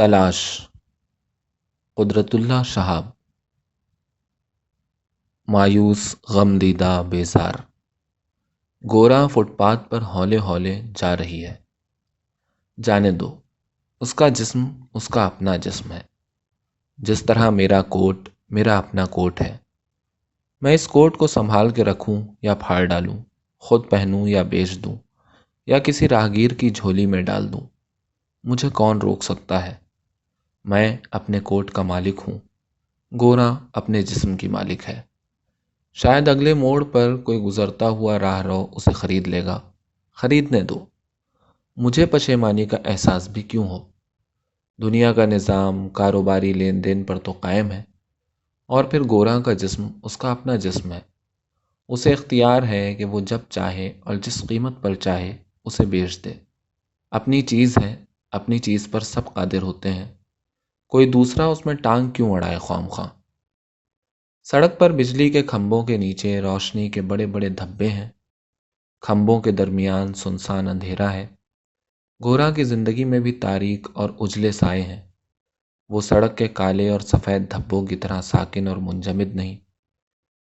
تلاش قدرت اللہ شہاب مایوس غم دیدہ بیزار گورا فٹ پاتھ پر ہولے ہولے جا رہی ہے۔ جانے دو، اس کا جسم اس کا اپنا جسم ہے، جس طرح میرا کوٹ میرا اپنا کوٹ ہے۔ میں اس کوٹ کو سنبھال کے رکھوں یا پھاڑ ڈالوں، خود پہنوں یا بیچ دوں، یا کسی راہگیر کی جھولی میں ڈال دوں، مجھے کون روک سکتا ہے؟ میں اپنے کوٹ کا مالک ہوں، گورا اپنے جسم کی مالک ہے۔ شاید اگلے موڑ پر کوئی گزرتا ہوا راہ رو اسے خرید لے گا۔ خریدنے دو، مجھے پشیمانی کا احساس بھی کیوں ہو؟ دنیا کا نظام کاروباری لین دین پر تو قائم ہے، اور پھر گورا کا جسم اس کا اپنا جسم ہے۔ اسے اختیار ہے کہ وہ جب چاہے اور جس قیمت پر چاہے اسے بیچ دے۔ اپنی چیز ہے، اپنی چیز پر سب قادر ہوتے ہیں، کوئی دوسرا اس میں ٹانگ کیوں اڑائے خواہ مخواہ؟ سڑک پر بجلی کے کھمبوں کے نیچے روشنی کے بڑے بڑے دھبے ہیں، کھمبوں کے درمیان سنسان اندھیرا ہے۔ گورا کی زندگی میں بھی تاریک اور اجلے سائے ہیں۔ وہ سڑک کے کالے اور سفید دھبوں کی طرح ساکن اور منجمد نہیں۔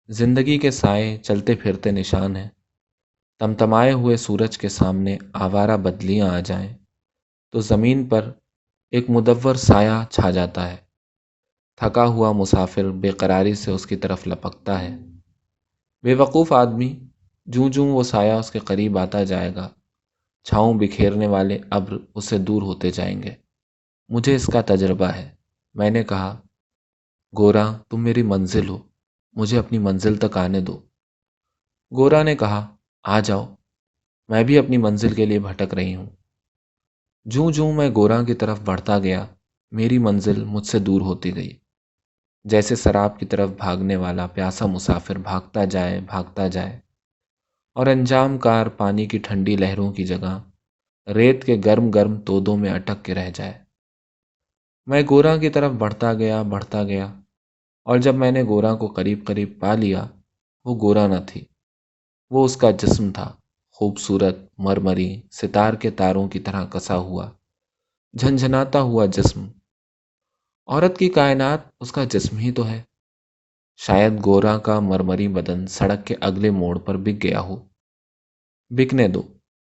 زندگی کے سائے چلتے پھرتے نشان ہیں۔ تمتمائے ہوئے سورج کے سامنے آوارہ بدلیاں آ جائیں تو زمین پر ایک مدور سایہ چھا جاتا ہے۔ تھکا ہوا مسافر بے قراری سے اس کی طرف لپکتا ہے۔ بے وقوف آدمی، جوں جوں وہ سایہ اس کے قریب آتا جائے گا، چھاؤں بکھیرنے والے ابر اس سے دور ہوتے جائیں گے۔ مجھے اس کا تجربہ ہے۔ میں نے کہا، گورا تم میری منزل ہو، مجھے اپنی منزل تک آنے دو۔ گورا نے کہا، آ جاؤ، میں بھی اپنی منزل کے لیے بھٹک رہی ہوں۔ جوں جوں میں گورا کی طرف بڑھتا گیا، میری منزل مجھ سے دور ہوتی گئی، جیسے سراب کی طرف بھاگنے والا پیاسا مسافر بھاگتا جائے اور انجام کار پانی کی ٹھنڈی لہروں کی جگہ ریت کے گرم گرم تودوں میں اٹک کے رہ جائے۔ میں گورا کی طرف بڑھتا گیا، اور جب میں نے گورا کو قریب قریب پا لیا، وہ گورا نہ تھی، وہ اس کا جسم تھا، خوبصورت مرمری ستار کے تاروں کی طرح کسا ہوا، جھنجھناتا ہوا جسم۔ عورت کی کائنات اس کا جسم ہی تو ہے۔ شاید گورا کا مرمری بدن سڑک کے اگلے موڑ پر بک گیا ہو۔ بکنے دو،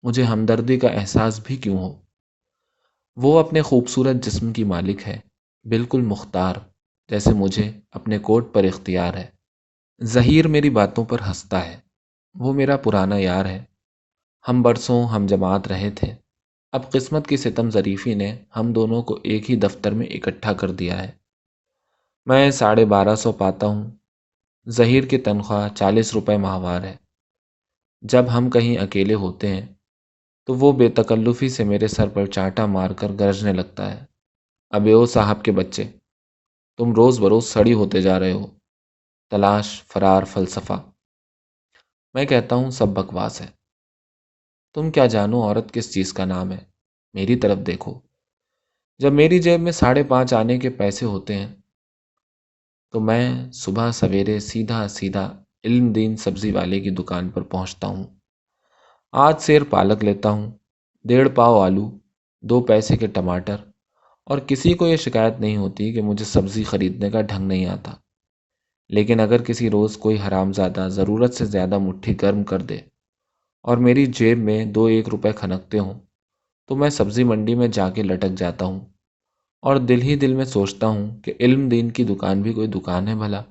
مجھے ہمدردی کا احساس بھی کیوں ہو۔ وہ اپنے خوبصورت جسم کی مالک ہے، بالکل مختار، جیسے مجھے اپنے کوٹ پر اختیار ہے۔ ظہیر میری باتوں پر ہنستا ہے، وہ میرا پرانا یار ہے، ہم برسوں ہم جماعت رہے تھے۔ اب قسمت کی ستم ظریفی نے ہم دونوں کو ایک ہی دفتر میں اکٹھا کر دیا ہے۔ میں 1250 پاتا ہوں، ظہیر کی تنخواہ 40 روپے ماہوار ہے۔ جب ہم کہیں اکیلے ہوتے ہیں تو وہ بے تکلفی سے میرے سر پر چاٹا مار کر گرجنے لگتا ہے، ابے او صاحب کے بچے، تم روز بروز سڑی ہوتے جا رہے ہو۔ تلاش فرار فلسفہ۔ میں کہتا ہوں سب بکواس ہے۔ تم کیا جانو عورت کس چیز کا نام ہے؟ میری طرف دیکھو، جب میری جیب میں 5.5 آنے کے پیسے ہوتے ہیں تو میں صبح سویرے سیدھا سیدھا علم دین سبزی والے کی دکان پر پہنچتا ہوں۔ 8 سیر پالک لیتا ہوں، 1.5 پاؤ آلو، 2 پیسے کے ٹماٹر، اور کسی کو یہ شکایت نہیں ہوتی کہ مجھے سبزی خریدنے کا ڈھنگ نہیں آتا۔ لیکن اگر کسی روز کوئی حرامزادہ ضرورت سے زیادہ مٹھی گرم کر دے اور میری جیب میں 2 روپے کھنکتے ہوں تو میں سبزی منڈی میں جا کے لٹک جاتا ہوں اور دل ہی دل میں سوچتا ہوں کہ علم دین کی دکان بھی کوئی دکان ہے بھلا؟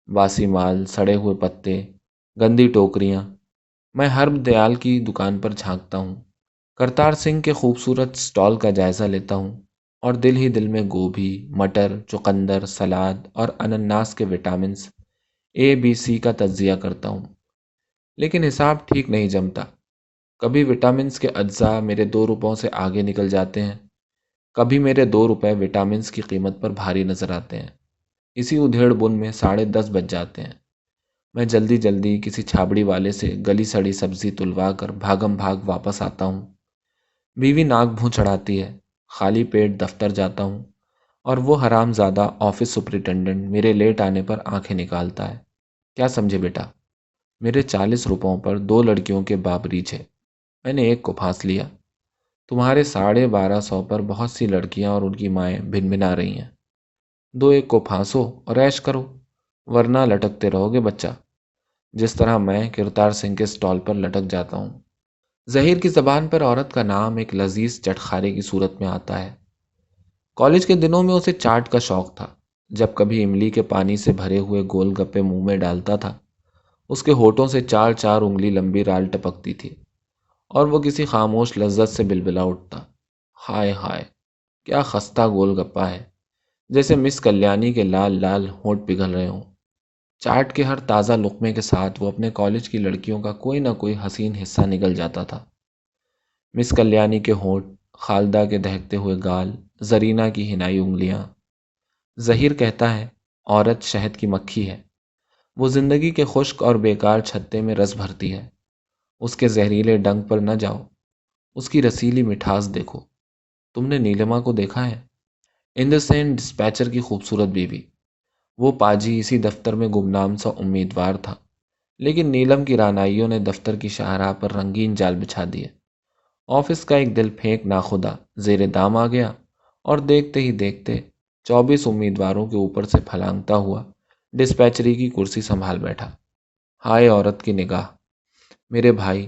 باسی مال، سڑے ہوئے پتے، گندی ٹوکریاں۔ میں حرب دیال کی دکان پر جھانکتا ہوں، کرتار سنگھ کے خوبصورت سٹال کا جائزہ لیتا ہوں، اور دل ہی دل میں گوبھی، مٹر، چقندر، سلاد اور انناس کے وٹامنز ABC کا تجزیہ کرتا ہوں۔ لیکن حساب ٹھیک نہیں جمتا، کبھی وٹامنز کے اجزاء میرے 2 روپوں سے آگے نکل جاتے ہیں، کبھی میرے 2 روپے وٹامنز کی قیمت پر بھاری نظر آتے ہیں۔ اسی ادھیڑ بن میں 10:30 بج جاتے ہیں۔ میں جلدی جلدی کسی چھابڑی والے سے گلی سڑی سبزی تلوا کر بھاگم بھاگ واپس آتا ہوں۔ بیوی ناک بھوں چڑھاتی ہے، خالی پیٹ دفتر جاتا ہوں، اور وہ حرام زادہ آفس سپرنٹنڈنٹ میرے لیٹ آنے پر آنکھیں نکالتا ہے۔ کیا سمجھے بیٹا؟ میرے 40 روپوں پر 2 لڑکیوں کے باپ ریچھے، میں نے ایک کو پھانس لیا۔ تمہارے 1250 پر بہت سی لڑکیاں اور ان کی مائیں بھن بھنا رہی ہیں۔ دو ایک کو پھانسو اور عیش کرو، ورنہ لٹکتے رہو گے بچہ، جس طرح میں کرتار سنگھ کے سٹال پر لٹک جاتا ہوں۔ ظہیر کی زبان پر عورت کا نام ایک لذیذ چٹخارے کی صورت میں آتا ہے۔ کالج کے دنوں میں اسے چاٹ کا شوق تھا۔ جب کبھی املی کے پانی سے بھرے ہوئے گول گپے منہ میں ڈالتا تھا، اس کے ہونٹوں سے 4 انگلی لمبی رال ٹپکتی تھی اور وہ کسی خاموش لذت سے بلبلا اٹھتا۔ ہائے ہائے، کیا خستہ گول گپا ہے، جیسے مس کلیانی کے لال لال ہونٹ پگھل رہے ہوں۔ چاٹ کے ہر تازہ لقمے کے ساتھ وہ اپنے کالج کی لڑکیوں کا کوئی نہ کوئی حسین حصہ نگل جاتا تھا۔ مس کلیانی کے ہونٹ، خالدہ کے دہکتے ہوئے گال، زرینہ کی ہنائی انگلیاں۔ ظہیر کہتا ہے عورت شہد کی مکھی ہے، وہ زندگی کے خشک اور بیکار چھتے میں رس بھرتی ہے۔ اس کے زہریلے ڈنک پر نہ جاؤ، اس کی رسیلی مٹھاس دیکھو۔ تم نے نیلما کو دیکھا ہے؟ اندرسین ڈسپیچر کی خوبصورت بیوی۔ وہ پاجی اسی دفتر میں گمنام سا امیدوار تھا، لیکن نیلم کی رانائیوں نے دفتر کی شاہراہ پر رنگین جال بچھا دیے۔ آفس کا ایک دل پھینک ناخدا زیر دام آ گیا اور دیکھتے ہی دیکھتے 24 امیدواروں کے اوپر سے پھلانگتا ہوا ڈسپیچری کی کرسی سنبھال بیٹھا۔ ہائے عورت کی نگاہ! میرے بھائی،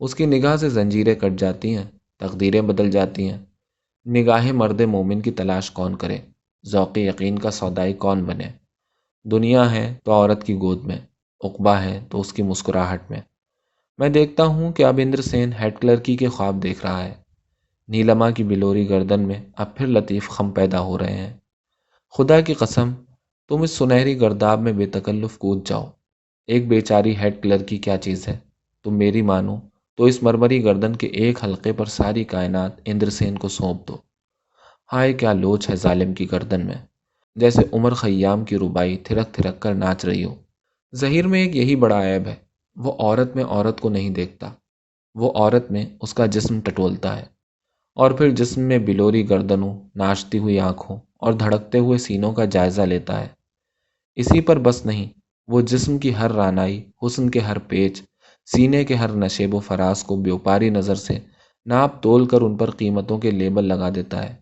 اس کی نگاہ سے زنجیریں کٹ جاتی ہیں، تقدیریں بدل جاتی ہیں۔ نگاہ مرد مومن کی تلاش کون کرے؟ ذوق یقین کا سودائی کون بنے؟ دنیا ہے تو عورت کی گود میں، عقبہ ہے تو اس کی مسکراہٹ میں۔ میں دیکھتا ہوں کہ اب اندرسین ہیڈ کلرکی کے خواب دیکھ رہا ہے۔ نیلما کی بلوری گردن میں اب پھر لطیف خم پیدا ہو رہے ہیں۔ خدا کی قسم، تم اس سنہری گرداب میں بے تکلف کود جاؤ۔ ایک بیچاری ہیڈ کلرکی کیا چیز ہے؟ تم میری مانو تو اس مرمری گردن کے ایک حلقے پر ساری کائنات اندرسین کو سونپ دو۔ ہائے کیا لوچ ہے ظالم کی گردن میں، جیسے عمر خیام کی ربائی تھرک تھرک کر ناچ رہی ہو۔ ظہیر میں ایک یہی بڑا عیب ہے، وہ عورت میں عورت کو نہیں دیکھتا، وہ عورت میں اس کا جسم ٹٹولتا ہے، اور پھر جسم میں بلوری گردنوں، ناچتی ہوئی آنکھوں اور دھڑکتے ہوئے سینوں کا جائزہ لیتا ہے۔ اسی پر بس نہیں، وہ جسم کی ہر رانائی، حسن کے ہر پیچ، سینے کے ہر نشیب و فراز کو بیوپاری نظر سے ناپ تول کر ان پر قیمتوں کے لیبل لگا دیتا ہے۔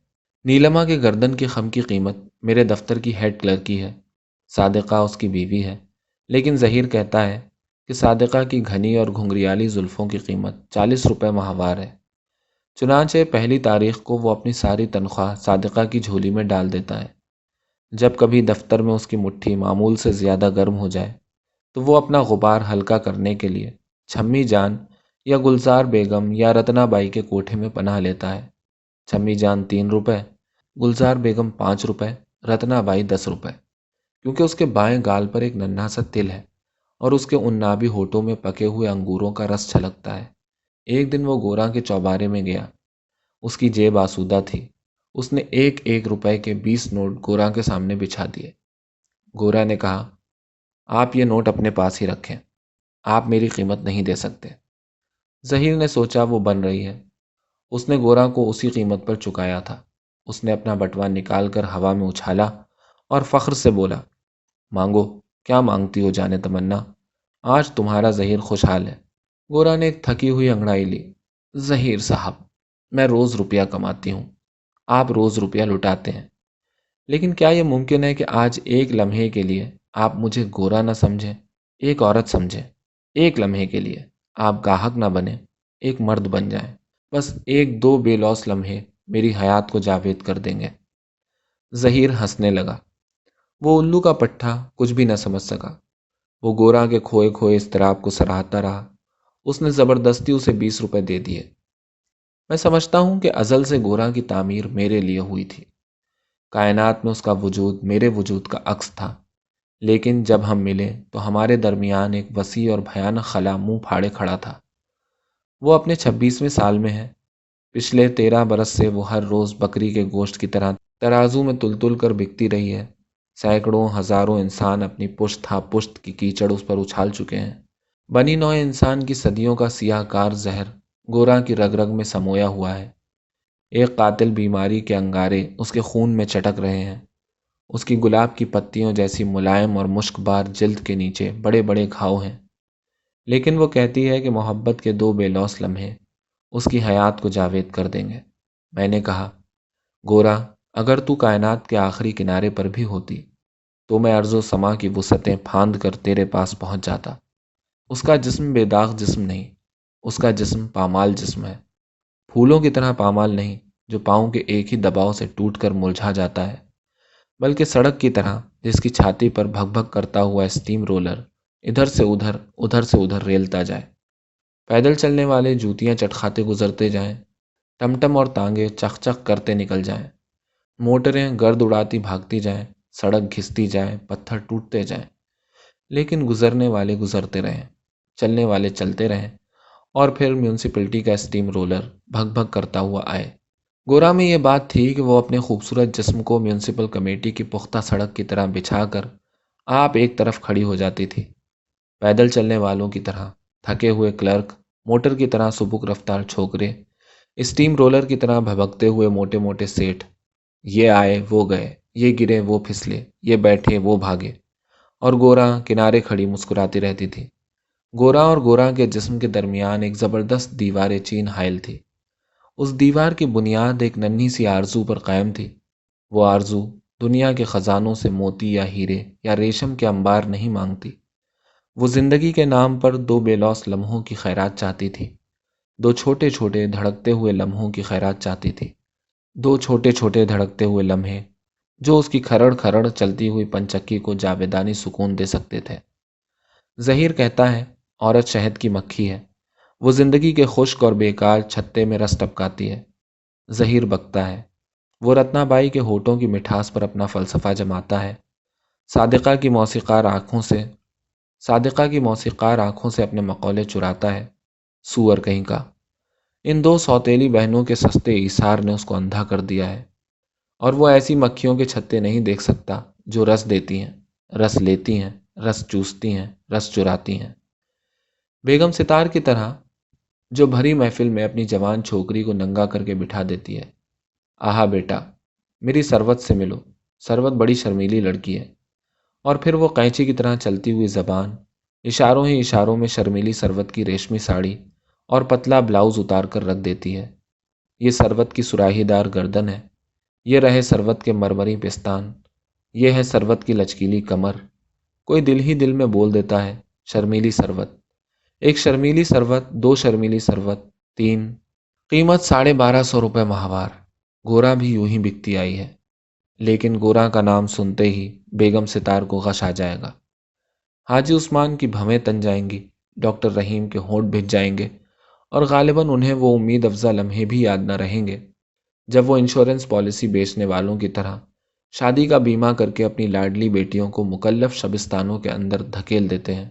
نیلما کے گردن کے خم کی قیمت میرے دفتر کی ہیڈ کلرکی ہے، صادقہ اس کی بیوی ہے، لیکن ظہیر کہتا ہے کہ صادقہ کی گھنی اور گھنگریالی زلفوں کی قیمت 40 روپے ماہوار ہے۔ چنانچہ پہلی تاریخ کو وہ اپنی ساری تنخواہ صادقہ کی جھولی میں ڈال دیتا ہے۔ جب کبھی دفتر میں اس کی مٹھی معمول سے زیادہ گرم ہو جائے تو وہ اپنا غبار ہلکا کرنے کے لیے چھمی جان یا گلزار بیگم یا رتنا بائی کے کوٹھے میں پناہ لیتا ہے۔ چھمی جان 3 روپے، گلزار بیگم 5 روپے، رتنا بائی 10 روپے، کیونکہ اس کے بائیں گال پر ایک ننھا سا تل ہے اور اس کے عنابی ہونٹوں میں پکے ہوئے انگوروں کا رس چھلکتا ہے۔ ایک دن وہ گوراں کے چوبارے میں گیا، اس کی جیب آسودہ تھی۔ اس نے 1 روپے کے 20 نوٹ گوراں کے سامنے بچھا دیے۔ گورا نے کہا، آپ یہ نوٹ اپنے پاس ہی رکھیں، آپ میری قیمت نہیں دے سکتے۔ ظہیر نے سوچا وہ بن رہی ہے۔ اس نے گورا کو اسی قیمت پر چکایا تھا۔ اس نے اپنا بٹوا نکال کر ہوا میں اچھالا اور فخر سے بولا، مانگو، کیا مانگتی ہو جانے تمنا، آج تمہارا ظہیر خوشحال ہے۔ گورا نے ایک تھکی ہوئی انگڑائی لی۔ ظہیر صاحب، میں روز روپیہ کماتی ہوں، آپ روز روپیہ لٹاتے ہیں، لیکن کیا یہ ممکن ہے کہ آج ایک لمحے کے لیے آپ مجھے گورا نہ سمجھیں، ایک عورت سمجھیں؟ ایک لمحے کے لیے آپ گاہک نہ بنیں، ایک مرد بن جائیں۔ بس 1-2 بے لوث لمحے میری حیات کو جاوید کر دیں گے۔ ظہیر ہنسنے لگا۔ وہ الو کا پٹھا کچھ بھی نہ سمجھ سکا۔ وہ گورا کے کھوئے کھوئے اضطراب کو سراہتا رہا۔ اس نے زبردستی اسے 20 روپے دے دیے۔ میں سمجھتا ہوں کہ ازل سے گورا کی تعمیر میرے لیے ہوئی تھی۔ کائنات میں اس کا وجود میرے وجود کا عکس تھا، لیکن جب ہم ملے تو ہمارے درمیان ایک وسیع اور بھیانک خلا منہ پھاڑے کھڑا تھا۔ وہ اپنے 26ویں سال میں ہے۔ پچھلے 13 برس سے وہ ہر روز بکری کے گوشت کی طرح ترازو میں تل تل کر بکتی رہی ہے۔ سینکڑوں ہزاروں انسان اپنی پشت ہا پشت کی کیچڑ اس پر اچھال چکے ہیں۔ بنی نوع انسان کی صدیوں کا سیاہ کار زہر گورا کی رگ رگ میں سمویا ہوا ہے۔ ایک قاتل بیماری کے انگارے اس کے خون میں چٹک رہے ہیں۔ اس کی گلاب کی پتیوں جیسی ملائم اور مشک بار جلد کے نیچے بڑے بڑے گھاؤ ہیں، لیکن وہ کہتی ہے کہ محبت کے 2 بے لوث لمحے اس کی حیات کو جاوید کر دیں گے۔ میں نے کہا، گورا، اگر تو کائنات کے آخری کنارے پر بھی ہوتی تو میں ارض و سما کی وسعتیں پھاند کر تیرے پاس پہنچ جاتا۔ اس کا جسم بے داغ جسم نہیں، اس کا جسم پامال جسم ہے، پھولوں کی طرح پامال نہیں جو پاؤں کے ایک ہی دباؤ سے ٹوٹ کر مرجھا جاتا ہے، بلکہ سڑک کی طرح جس کی چھاتی پر بھگ بھگ کرتا ہوا اسٹیم رولر ادھر سے ادھر ادھر سے ادھر ریلتا جائے، پیدل چلنے والے جوتیاں چٹکھاتے گزرتے جائیں، ٹمٹم اور تانگے چخ چخ کرتے نکل جائیں، موٹریں گرد اڑاتی بھاگتی جائیں، سڑک گھستی جائے، پتھر ٹوٹتے جائیں، لیکن گزرنے والے گزرتے رہیں، چلنے والے چلتے رہیں، اور پھر میونسپلٹی کا اسٹیم رولر بھگ بھگ کرتا ہوا آئے۔ گورا میں یہ بات تھی کہ وہ اپنے خوبصورت جسم کو میونسپل کمیٹی کی پختہ سڑک کی طرح بچھا کر آپ ایک طرف کھڑی ہو جاتی تھی، پیدل چلنے والوں کی طرح، تھکے ہوئے کلرک، موٹر کی طرح سبک رفتار چھوکرے، اسٹیم رولر کی طرح بھبکتے ہوئے موٹے موٹے سیٹ، یہ آئے وہ گئے، یہ گرے وہ پھسلے، یہ بیٹھے وہ بھاگے، اور گورا کنارے کھڑی مسکراتی رہتی تھی۔ گورا اور گورا کے جسم کے درمیان ایک زبردست دیوار چین حائل تھی۔ اس دیوار کی بنیاد ایک ننھی سی آرزو پر قائم تھی۔ وہ آرزو دنیا کے خزانوں سے موتی یا ہیرے یا ریشم کے انبار نہیں مانگتی۔ وہ زندگی کے نام پر دو بے لوث لمحوں کی خیرات چاہتی تھی، دو چھوٹے چھوٹے دھڑکتے ہوئے لمحوں کی خیرات چاہتی تھی، دو چھوٹے چھوٹے دھڑکتے ہوئے لمحے جو اس کی کھرڑ کھرڑ چلتی ہوئی پنچکی کو جاویدانی سکون دے سکتے تھے۔ ظہیر کہتا ہے، عورت شہد کی مکھی ہے، وہ زندگی کے خشک اور بیکار چھتے میں رس ٹپکاتی ہے۔ ظہیر بکتا ہے، وہ رتنا بائی کے ہونٹوں کی مٹھاس پر اپنا فلسفہ جماتا ہے، صادقہ کی موسیقار آنکھوں سے اپنے مقولے چراتا ہے۔ سور کہیں کا، ان دو سوتیلی بہنوں کے سستے ایثار نے اس کو اندھا کر دیا ہے، اور وہ ایسی مکھیوں کے چھتے نہیں دیکھ سکتا جو رس دیتی ہیں، رس لیتی ہیں، رس چوستی ہیں، رس چراتی ہیں۔ بیگم ستار کی طرح جو بھری محفل میں اپنی جوان چھوکری کو ننگا کر کے بٹھا دیتی ہے۔ آہا بیٹا، میری سروت سے ملو، سروت بڑی شرمیلی لڑکی ہے، اور پھر وہ قینچی کی طرح چلتی ہوئی زبان اشاروں ہی اشاروں میں شرمیلی سروت کی ریشمی ساڑی اور پتلا بلاؤز اتار کر رکھ دیتی ہے۔ یہ سروت کی سراہی دار گردن ہے، یہ رہے سروت کے مرمری پستان، یہ ہے سروت کی لچکیلی کمر۔ کوئی دل ہی دل میں بول دیتا ہے، شرمیلی سروت، ایک شرمیلی سروت، دو شرمیلی سروت، تین، قیمت 1250 روپے ماہوار۔ گورا بھی یوں ہی بکتی آئی ہے، لیکن گورا کا نام سنتے ہی بیگم ستار کو غش آ جائے گا۔ حاجی عثمان کی بھویں تن جائیں گی، ڈاکٹر رحیم کے ہونٹ بھج جائیں گے، اور غالباً انہیں وہ امید افزا لمحے بھی یاد نہ رہیں گے جب وہ انشورنس پالیسی بیچنے والوں کی طرح شادی کا بیمہ کر کے اپنی لاڈلی بیٹیوں کو مکلف شبستانوں کے اندر دھکیل دیتے ہیں۔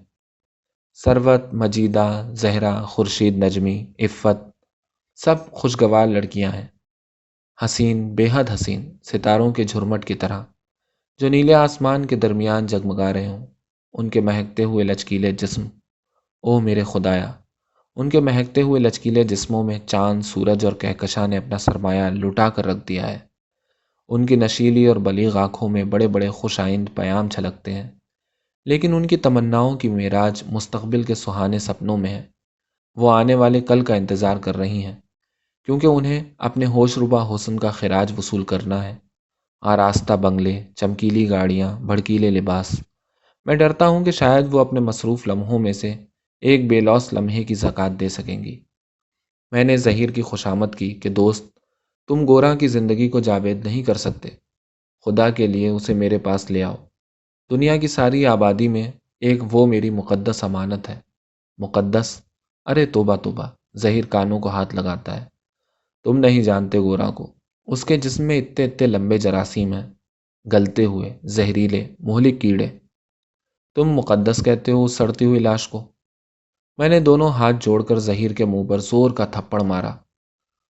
سروت، مجیدہ، زہرا، خورشید نجمی، عفت، سب خوشگوار لڑکیاں ہیں، حسین، بے حد حسین، ستاروں کے جھرمٹ کی طرح جو نیلے آسمان کے درمیان جگمگا رہے ہوں۔ ان کے مہکتے ہوئے لچکیلے جسم، او میرے خدایا، ان کے مہکتے ہوئے لچکیلے جسموں میں چاند، سورج اور کہکشاں نے اپنا سرمایہ لٹا کر رکھ دیا ہے۔ ان کی نشیلی اور بلیغ آنکھوں میں بڑے بڑے خوش آئند پیام چھلکتے ہیں، لیکن ان کی تمناؤں کی معراج مستقبل کے سہانے سپنوں میں ہے۔ وہ آنے والے کل کا انتظار کر رہی ہیں، کیونکہ انہیں اپنے ہوش ربا حسن کا خراج وصول کرنا ہے۔ آراستہ بنگلے، چمکیلی گاڑیاں، بھڑکیلے لباس، میں ڈرتا ہوں کہ شاید وہ اپنے مصروف لمحوں میں سے ایک بے لوث لمحے کی زکوٰۃ دے سکیں گی۔ میں نے ظہیر کی خوشامد کی کہ دوست، تم گورا کی زندگی کو جاوید نہیں کر سکتے، خدا کے لیے اسے میرے پاس لے آؤ۔ دنیا کی ساری آبادی میں ایک وہ میری مقدس امانت ہے۔ مقدس؟ ارے توبہ توبہ، ظہیر کانوں کو ہاتھ لگاتا ہے۔ تم نہیں جانتے گورا کو، اس کے جسم میں اتنے اتنے لمبے جراثیم ہیں، گلتے ہوئے، زہریلے، مہلک کیڑے۔ تم مقدس کہتے ہو اس سڑتی ہوئی لاش کو؟ میں نے دونوں ہاتھ جوڑ کر ظہیر کے منہ پر زور کا تھپڑ مارا۔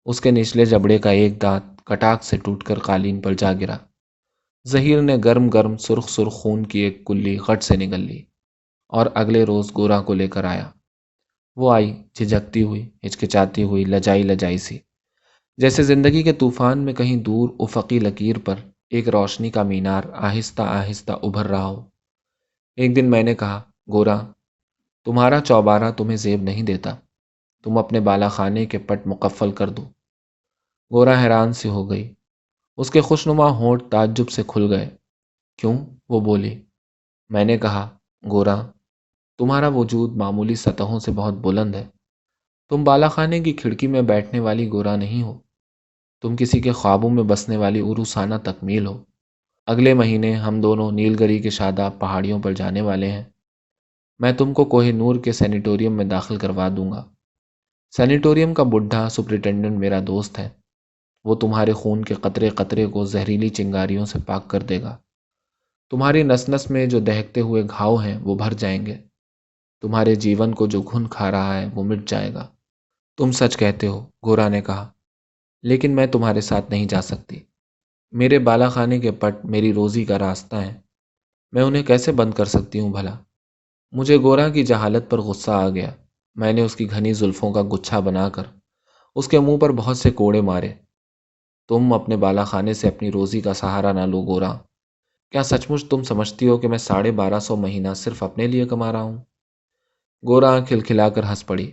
اس کے نچلے جبڑے کا ایک دانت کٹاک سے ٹوٹ کر قالین پر جا گرا۔ ظہیر نے گرم گرم سرخ سرخ خون کی ایک کلی غٹ سے نگل لی اور اگلے روز گورا کو لے کر آیا۔ وہ آئی جھجکتی ہوئی، ہچکچاتی ہوئی، لجائی لجائی سی، جیسے زندگی کے طوفان میں کہیں دور افقی لکیر پر ایک روشنی کا مینار آہستہ آہستہ ابھر رہا ہو۔ ایک دن میں نے کہا، گورا، تمہارا چوبارہ تمہیں زیب نہیں دیتا، تم اپنے بالا خانے کے پٹ مقفل کر دو۔ گورا حیران سی ہو گئی۔ اس کے خوشنما ہونٹ تعجب سے کھل گئے۔ کیوں؟ وہ بولی۔ میں نے کہا، گورا، تمہارا وجود معمولی سطحوں سے بہت بلند ہے۔ تم بالا خانے کی کھڑکی میں بیٹھنے والی گورا نہیں ہو، تم کسی کے خوابوں میں بسنے والی عروسانہ تکمیل ہو۔ اگلے مہینے ہم دونوں نیل گری کے شاداب پہاڑیوں پر جانے والے ہیں۔ میں تم کو کوہ نور کے سینیٹوریم میں داخل کروا دوں گا۔ سینیٹوریم کا بڈھا سپرنٹینڈنٹ میرا دوست ہے۔ وہ تمہارے خون کے قطرے قطرے کو زہریلی چنگاریوں سے پاک کر دے گا۔ تمہاری نس نس میں جو دہکتے ہوئے گھاؤ ہیں وہ بھر جائیں گے۔ تمہارے جیون کو جو گھن کھا رہا ہے وہ مٹ جائے گا۔ تم سچ کہتے ہو، گورا نے کہا، لیکن میں تمہارے ساتھ نہیں جا سکتی۔ میرے بالا خانے کے پٹ میری روزی کا راستہ ہیں، میں انہیں کیسے بند کر سکتی ہوں بھلا؟ مجھے گورا کی جہالت پر غصہ آ گیا۔ میں نے اس کی گھنی زلفوں کا گچھا بنا کر اس کے منہ پر بہت سے کوڑے مارے۔ تم اپنے بالا خانے سے اپنی روزی کا سہارا نہ لو گورا۔ کیا سچ مچ تم سمجھتی ہو کہ میں 1250 مہینہ صرف اپنے لیے کما رہا ہوں؟ گورا کھلکھلا کر ہنس پڑی۔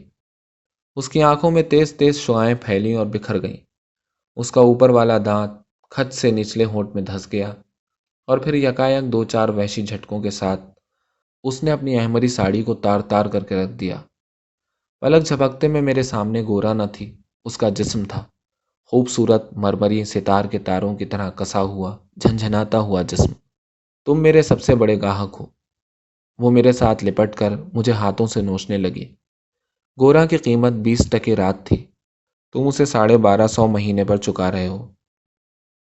اس کی آنکھوں میں تیز تیز شعائیں پھیلیں اور بکھر گئیں۔ اس کا اوپر والا دانت کھچ سے نچلے ہونٹ میں دھس گیا اور پھر یکایک 2-4 وحشی جھٹکوں کے ساتھ اس نے اپنی احمری ساڑی کو تار تار کر کے رکھ دیا۔ پلک جھپکتے میں میرے سامنے گورا نہ تھی، اس کا جسم تھا، خوبصورت مرمری ستار کے تاروں کی طرح کسا ہوا، جھنجھناتا ہوا جسم۔ تم میرے سب سے بڑے گاہک ہو۔ وہ میرے ساتھ لپٹ کر مجھے ہاتھوں سے نوچنے لگی۔ گورا کی قیمت 20 رات تھی، تم اسے 1250 مہینے پر چکا رہے ہو۔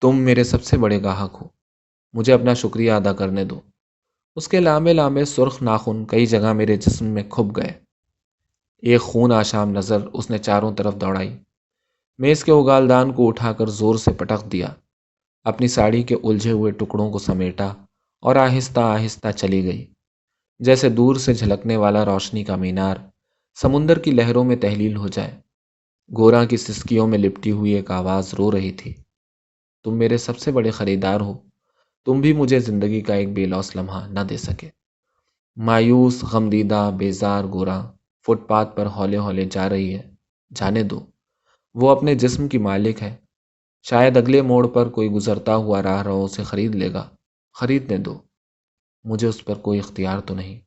تم میرے سب سے بڑے گاہک ہو، مجھے اپنا شکریہ ادا کرنے دو۔ اس کے لامے لامے سرخ ناخن کئی جگہ میرے جسم میں کھپ گئے۔ ایک خون آشام نظر اس نے چاروں طرف دوڑائی، میز کے اگالدان کو اٹھا کر زور سے پٹک دیا، اپنی ساڑی کے الجھے ہوئے ٹکڑوں کو سمیٹا اور آہستہ آہستہ چلی گئی، جیسے دور سے جھلکنے والا روشنی کا مینار سمندر کی لہروں میں تحلیل ہو جائے۔ گورا کی سسکیوں میں لپٹی ہوئی ایک آواز رو رہی تھی، تم میرے سب سے بڑے خریدار ہو، تم بھی مجھے زندگی کا ایک بے لوث لمحہ نہ دے سکے۔ مایوس، غمدیدہ، بیزار گورا فٹ پاتھ پر ہولے ہولے جا رہی ہے۔ جانے دو، وہ اپنے جسم کی مالک ہے، شاید اگلے موڑ پر کوئی گزرتا ہوا راہ رو اسے خرید لے گا۔ خریدنے دو، مجھے اس پر کوئی اختیار تو نہیں۔